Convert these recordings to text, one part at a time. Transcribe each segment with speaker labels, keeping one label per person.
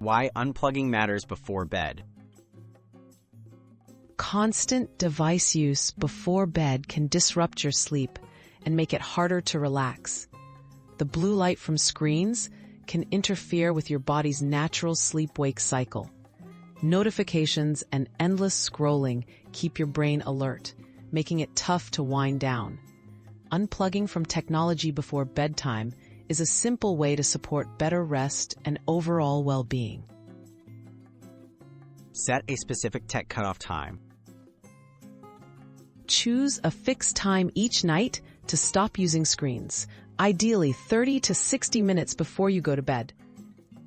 Speaker 1: Why unplugging matters before bed.
Speaker 2: Constant device use before bed can disrupt your sleep and make it harder to relax. The blue light from screens can interfere with your body's natural sleep-wake cycle. Notifications and endless scrolling keep your brain alert, making it tough to wind down. Unplugging from technology before bedtime is a simple way to support better rest and overall well-being.
Speaker 1: Set a specific tech cutoff time.
Speaker 2: Choose a fixed time each night to stop using screens, ideally 30 to 60 minutes before you go to bed.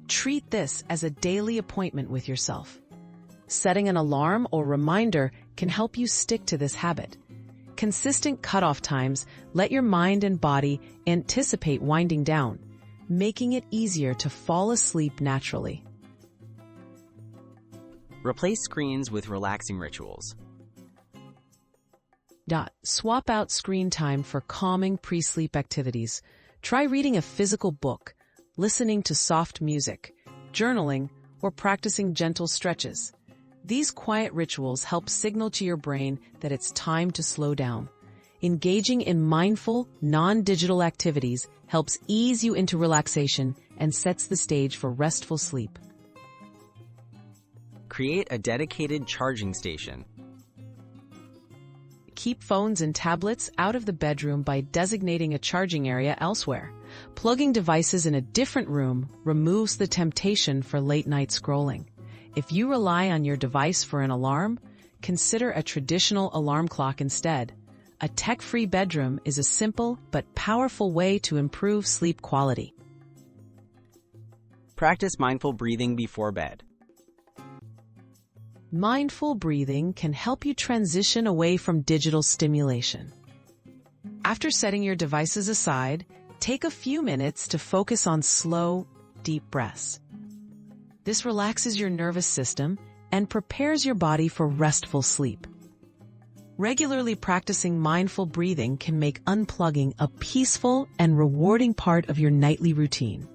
Speaker 2: Treat this as a daily appointment with yourself. Setting an alarm or reminder can help you stick to this habit. Consistent cutoff times let your mind and body anticipate winding down, making it easier to fall asleep naturally.
Speaker 1: Replace screens with relaxing rituals.
Speaker 2: Swap out screen time for calming pre-sleep activities. Try reading a physical book, listening to soft music, journaling, or practicing gentle stretches. These quiet rituals help signal to your brain that it's time to slow down. Engaging in mindful, non-digital activities helps ease you into relaxation and sets the stage for restful sleep.
Speaker 1: Create a dedicated charging station.
Speaker 2: Keep phones and tablets out of the bedroom by designating a charging area elsewhere. Plugging devices in a different room removes the temptation for late-night scrolling. If you rely on your device for an alarm, consider a traditional alarm clock instead. A tech-free bedroom is a simple but powerful way to improve sleep quality.
Speaker 1: Practice mindful breathing before bed.
Speaker 2: Mindful breathing can help you transition away from digital stimulation. After setting your devices aside, take a few minutes to focus on slow, deep breaths. This relaxes your nervous system and prepares your body for restful sleep. Regularly practicing mindful breathing can make unplugging a peaceful and rewarding part of your nightly routine.